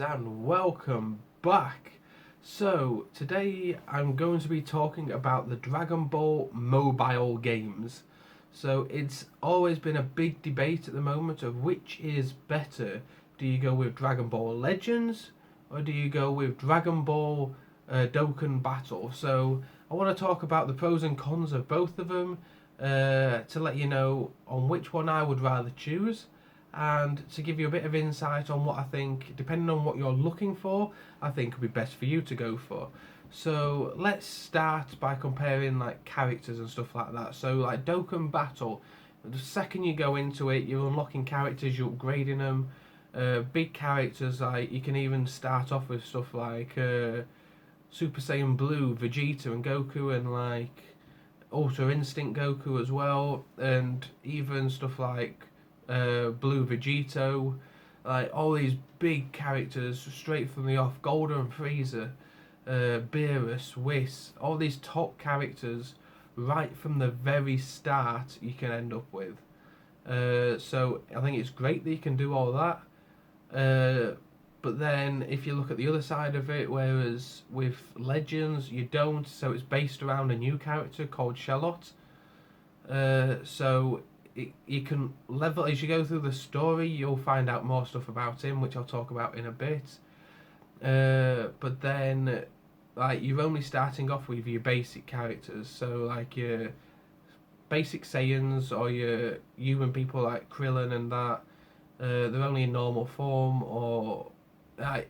and welcome back. So today I'm going to be talking about the Dragon Ball mobile games. So it's always been a big debate at the moment of which is better. Do you go with Dragon Ball Legends or do you go with Dragon Ball Dokkan Battle? So I want to talk about the pros and cons of both of them to let you know on which one I would rather choose, and to give you a bit of insight on what I think, depending on what you're looking for, I think would be best for you to go for. So let's start by comparing like characters and stuff like that. So like Dokkan Battle, the second you go into it, you're unlocking characters, you're upgrading them. Big characters, like you can even start off with stuff like Super Saiyan Blue, Vegeta and Goku, and like Ultra Instinct Goku as well, and even stuff like Blue Vegito, like all these big characters straight from the off. Golden Frieza, Beerus, Whis, all these top characters right from the very start you can end up with. So I think it's great that you can do all that. But then if you look at the other side of it, whereas with Legends you don't, so it's based around a new character called Charlotte. So you can level as you go through the story. You'll find out more stuff about him, which I'll talk about in a bit. But then, like, you're only starting off with your basic characters. So like your basic Saiyans or your human people like Krillin and that. They're only in normal form, or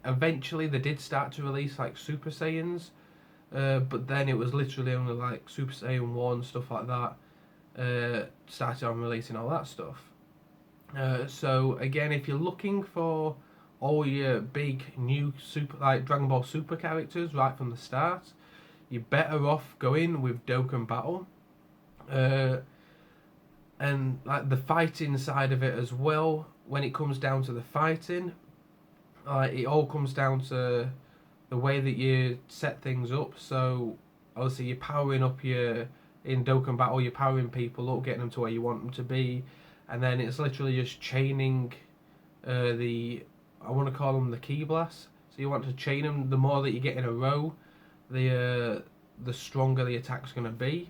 eventually they did start to release like Super Saiyans, but then it was literally only like Super Saiyan 1, stuff like that. Started on releasing all that stuff. So again, if you're looking for all your big new super like Dragon Ball Super characters right from the start, you're better off going with Dokkan Battle. And like the fighting side of it as well, when it comes down to the fighting, it all comes down to the way that you set things up. So obviously you're powering up your in Dokkan Battle, you're powering people up, getting them to where you want them to be, and then it's literally just chaining I want to call them the key blasts. So you want to chain them. The more that you get in a row, the stronger the attack's going to be.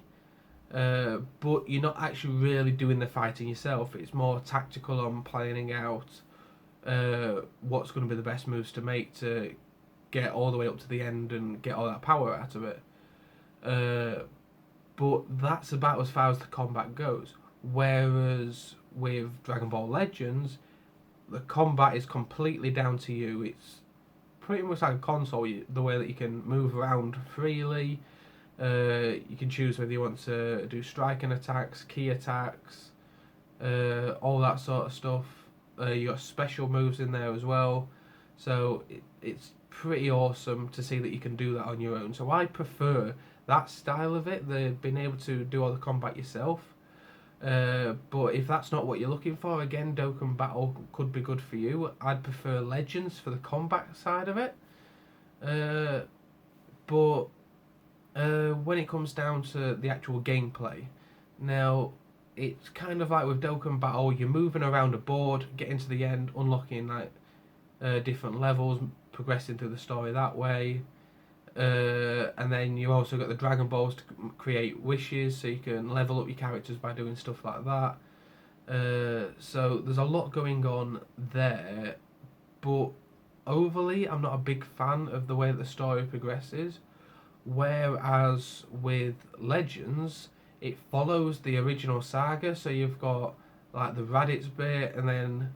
But you're not actually really doing the fighting yourself. It's more tactical on planning out what's going to be the best moves to make to get all the way up to the end and get all that power out of it. But that's about as far as the combat goes. Whereas with Dragon Ball Legends, the combat is completely down to you. It's pretty much like a console, the way that you can move around freely. You can choose whether you want to do striking attacks, key attacks, all that sort of stuff. You got special moves in there as well. So it's pretty awesome to see that you can do that on your own. So I prefer that style of it, the being able to do all the combat yourself. But if that's not what you're looking for, again, Dokkan Battle could be good for you. I'd prefer Legends for the combat side of it. But when it comes down to the actual gameplay, now it's kind of like with Dokkan Battle, you're moving around a board, getting to the end, unlocking like different levels, progressing through the story that way. And then you also got the Dragon Balls to create wishes, so you can level up your characters by doing stuff like that. So there's a lot going on there, but overly, I'm not a big fan of the way that the story progresses. Whereas with Legends, it follows the original saga, so you've got like the Raditz bit, and then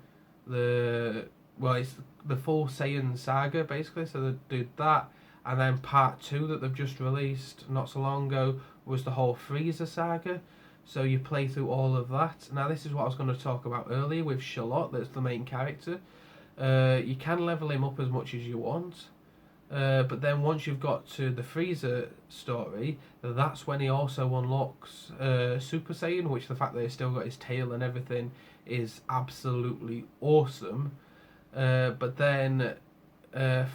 it's the full Saiyan saga basically. So they did that. And then part 2 that they've just released not so long ago was the whole Frieza saga. So you play through all of that. Now this is what I was going to talk about earlier with Charlotte, that's the main character. You can level him up as much as you want. But then once you've got to the Frieza story, that's when he also unlocks Super Saiyan, which the fact that he's still got his tail and everything is absolutely awesome. But then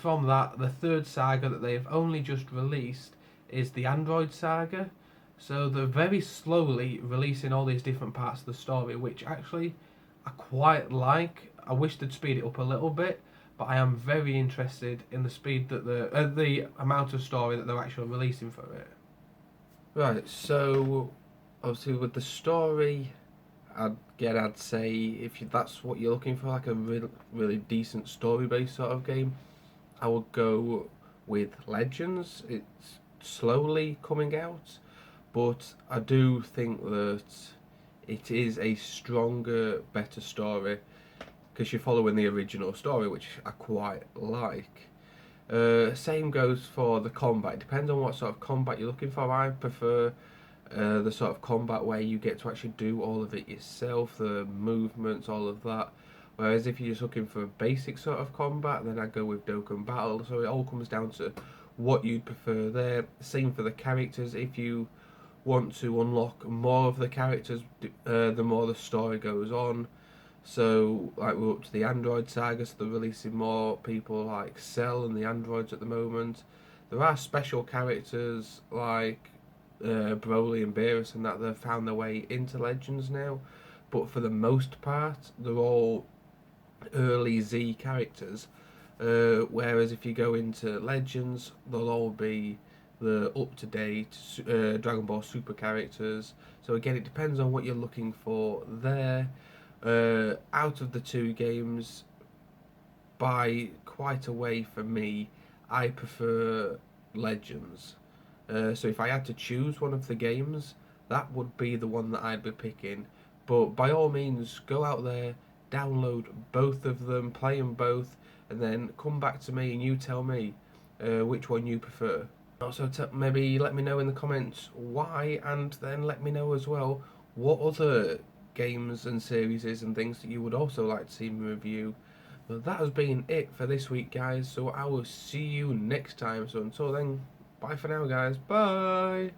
from that, the third saga that they've only just released is the Android saga. So they're very slowly releasing all these different parts of the story, which actually I quite like. I wish they'd speed it up a little bit, but but I am very interested in the speed that the amount of story that they're actually releasing for it. Right, so obviously with the story, I'd say that's what you're looking for, like a really decent story-based sort of game, I would go with Legends. It's slowly coming out, but I do think that it is a stronger, better story because you're following the original story, which I quite like. Same goes for the combat. It depends on what sort of combat you're looking for. I prefer the sort of combat where you get to actually do all of it yourself, the movements, all of that. Whereas if you're just looking for a basic sort of combat, then I go with Dokkan Battle. So it all comes down to what you'd prefer there. Same for the characters. If you want to unlock more of the characters, the more the story goes on. So like we're up to the Android saga, so they're releasing more people like Cell and the androids at the moment. There are special characters like Broly and Beerus and that they've found their way into Legends now, but for the most part they're all early Z characters, whereas if you go into Legends they'll all be the up-to-date Dragon Ball Super characters. So again, it depends on what you're looking for there. Out of the two games, by quite a way for me, I prefer Legends. So if I had to choose one of the games, that would be the one that I'd be picking. But by all means, go out there, download both of them, play them both, and then come back to me and you tell me which one you prefer. Also, maybe let me know in the comments why, and then let me know as well what other games and series and things that you would also like to see me review. But that has been it for this week, guys, so I will see you next time. So until then, bye for now, guys. Bye.